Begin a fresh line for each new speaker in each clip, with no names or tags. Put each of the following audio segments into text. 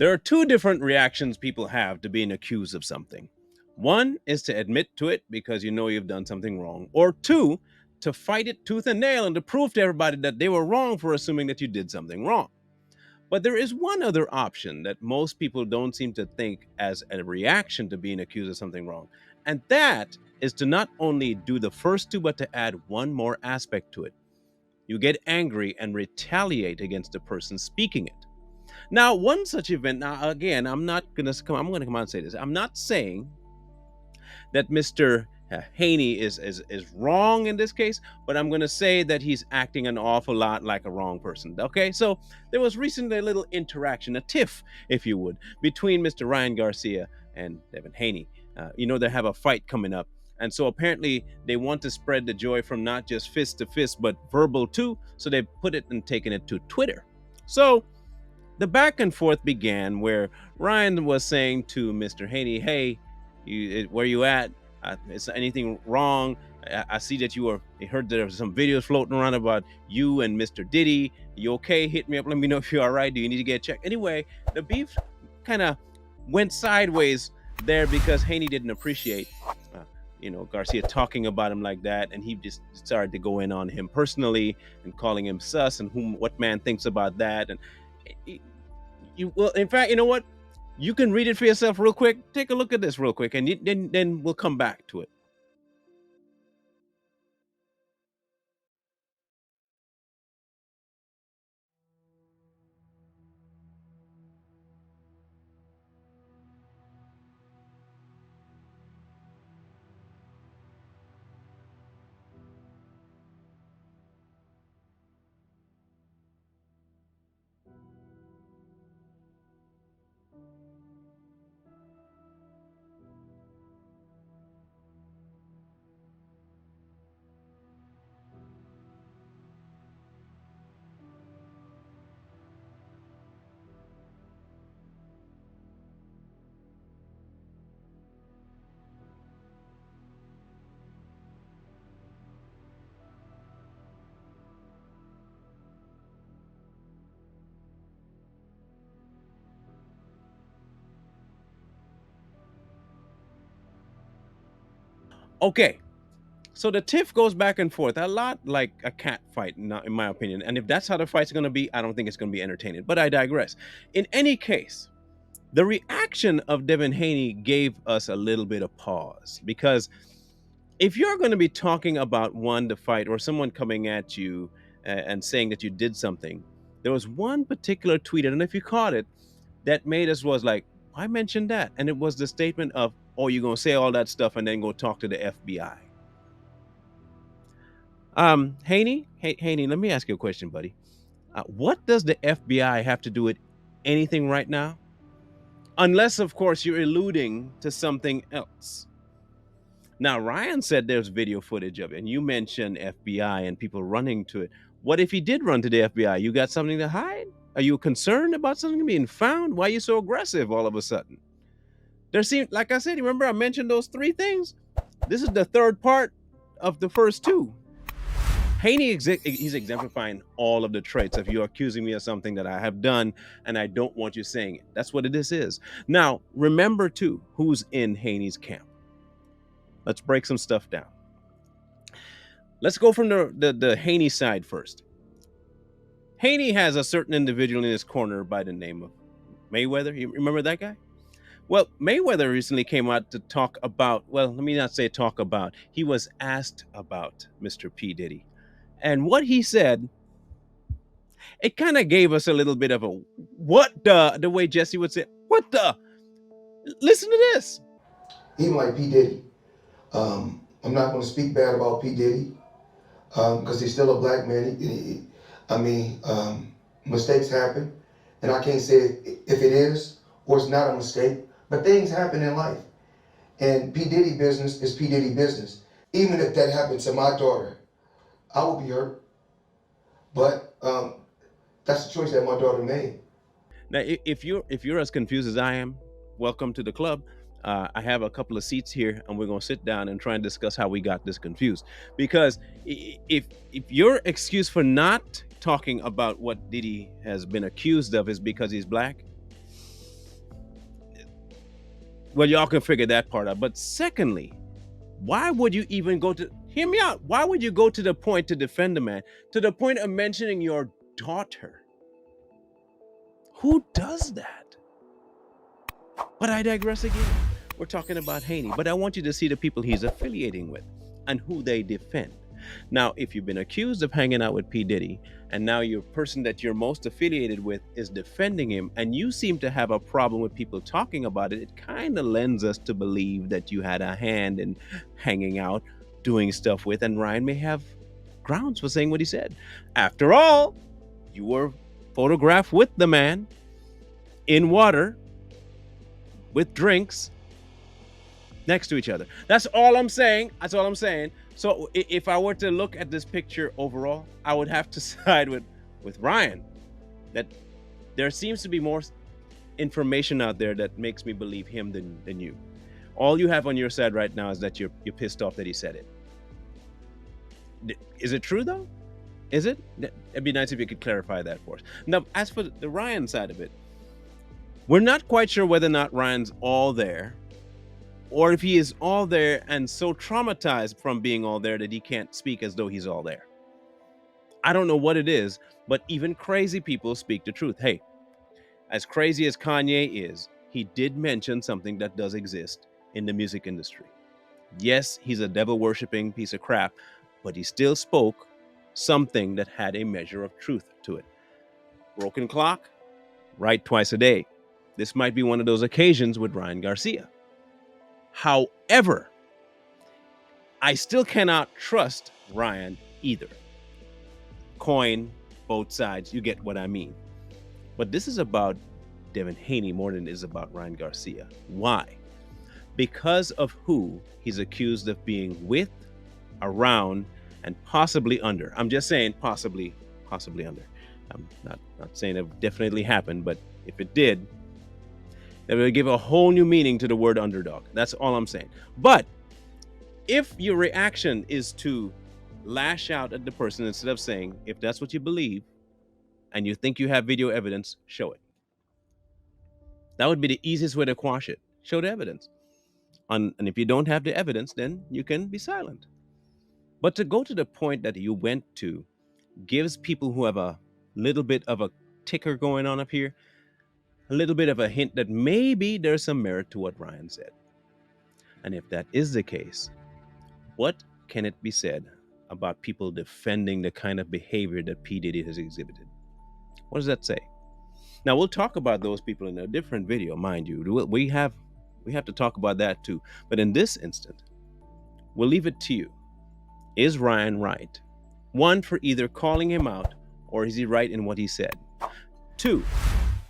There are two different reactions people have to being accused of something. One is to admit to it because you know you've done something wrong, or two, to fight it tooth and nail and to prove to everybody that they were wrong for assuming that you did something wrong. But there is one other option that most people don't seem to think as a reaction to being accused of something wrong. And that is to not only do the first two, but to add one more aspect to it. You get angry and retaliate against the person speaking it. Now, one such event, now again, I'm gonna come out and say this. I'm not saying that Mr. Haney is wrong in this case, but I'm going to say that he's acting an awful lot like a wrong person. Okay, so there was recently a little interaction, a tiff, if you would, between Mr. Ryan Garcia and Devin Haney. They have a fight coming up. And so apparently they want to spread the joy from not just fist to fist, but verbal too. So they put it and taken it to Twitter. So the back and forth began where Ryan was saying to Mr. Haney, "Hey, where you at? Is anything wrong? I see that I heard there were some videos floating around about you and Mr. Diddy. You okay? Hit me up. Let me know if you're all right. Do you need to get checked?" Anyway, the beef kind of went sideways there because Haney didn't appreciate, Garcia talking about him like that, and he just started to go in on him personally and calling him sus and what man thinks about that. And in fact, you know what? You can read it for yourself real quick. Take a look at this real quick, and then we'll come back to it. Okay, so the tiff goes back and forth a lot like a cat fight, not in my opinion. And if that's how the fight's going to be, I don't think it's going to be entertaining. But I digress. In any case, the reaction of Devin Haney gave us a little bit of pause because if you're going to be talking about the fight or someone coming at you and saying that you did something, there was one particular tweet, I don't know if you caught it, that made us was like, I mentioned that. And it was the statement of, "Oh, you're going to say all that stuff and then go talk to the FBI." Haney, let me ask you a question, buddy. What does the FBI have to do with anything right now? Unless, of course, you're alluding to something else. Now, Ryan said there's video footage of it, and you mentioned FBI and people running to it. What if he did run to the FBI? You got something to hide? Are you concerned about something being found? Why are you so aggressive all of a sudden? There seemed, like I said, remember I mentioned those three things? This is the third part of the first two. Haney, he's exemplifying all of the traits of you accusing me of something that I have done and I don't want you saying it. That's what this is. Now, remember too, who's in Haney's camp. Let's break some stuff down. Let's go from the Haney side first. Haney has a certain individual in his corner by the name of Mayweather. You remember that guy? Well, Mayweather recently came out to talk about, well, let me not say talk about, he was asked about Mr. P Diddy. And what he said, it kind of gave us a little bit of a what the way Jesse would say, what the? Listen to this.
Even like P Diddy, I'm not going to speak bad about P Diddy because he's still a black man. Mistakes happen, and I can't say if it is or it's not a mistake, but things happen in life. And P Diddy business is P Diddy business. Even if that happened to my daughter, I would be hurt. But that's the choice that my daughter made.
Now, if you're as confused as I am, welcome to the club. I have a couple of seats here, and we're gonna sit down and try and discuss how we got this confused. Because if your excuse for not talking about what Diddy has been accused of is because he's black, Well, y'all can figure that part out. But secondly, why would you even go to, hear me out, why would you go to the point to defend a man, to the point of mentioning your daughter? Who does that? But I digress again. We're talking about Haney, but I want you to see the people he's affiliating with and who they defend. Now, if you've been accused of hanging out with P Diddy, and now your person that you're most affiliated with is defending him, and you seem to have a problem with people talking about it, it kind of lends us to believe that you had a hand in hanging out, doing stuff with, and Ryan may have grounds for saying what he said. After all, you were photographed with the man in water with drinks next to each other. That's all I'm saying. That's all I'm saying. So if I were to look at this picture overall, I would have to side with Ryan. That there seems to be more information out there that makes me believe him than you. All you have on your side right now is that you're pissed off that he said it. Is it true though? Is it? It'd be nice if you could clarify that for us. Now, as for the Ryan side of it, we're not quite sure whether or not Ryan's all there, or if he is all there and so traumatized from being all there that he can't speak as though he's all there. I don't know what it is, but even crazy people speak the truth. Hey, as crazy as Kanye is, he did mention something that does exist in the music industry. Yes, he's a devil-worshipping piece of crap, but he still spoke something that had a measure of truth to it. Broken clock, right twice a day. This might be one of those occasions with Ryan Garcia. However, I still cannot trust Ryan either. Coin both sides, you get what I mean. But this is about Devin Haney more than it is about Ryan Garcia. Why? Because of who he's accused of being with, around, and possibly under. I'm just saying possibly under. I'm not saying it definitely happened, but if it did, that would give a whole new meaning to the word underdog. That's all I'm saying. But if your reaction is to lash out at the person instead of saying, if that's what you believe and you think you have video evidence, show it. That would be the easiest way to quash it. Show the evidence. And if you don't have the evidence, then you can be silent. But to go to the point that you went to gives people who have a little bit of a ticker going on up here a little bit of a hint that maybe there's some merit to what Ryan said. And if that is the case, what can it be said about people defending the kind of behavior that P Diddy has exhibited? What does that say? Now, we'll talk about those people in a different video, mind you. We have to talk about that too. But in this instant, we'll leave it to you. Is Ryan right? One, for either calling him out, or is he right in what he said? Two,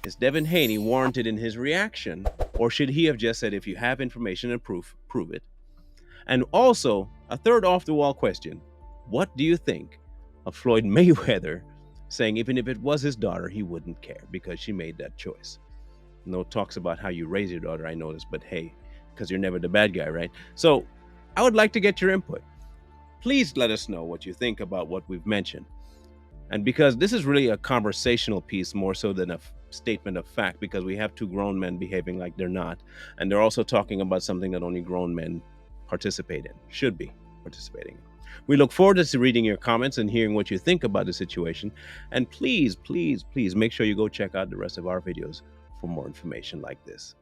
is Devin Haney warranted in his reaction, or should he have just said, if you have information and proof, prove it? And also, a third off-the-wall question, what do you think of Floyd Mayweather saying even if it was his daughter, he wouldn't care because she made that choice? No talks about how you raise your daughter, I noticed, but hey, because you're never the bad guy, right? So I would like to get your input. Please let us know what you think about what we've mentioned. And because this is really a conversational piece more so than a statement of fact, because we have two grown men behaving like they're not. And they're also talking about something that only grown men participate in, should be participating in. We look forward to reading your comments and hearing what you think about the situation. And please, please, please make sure you go check out the rest of our videos for more information like this.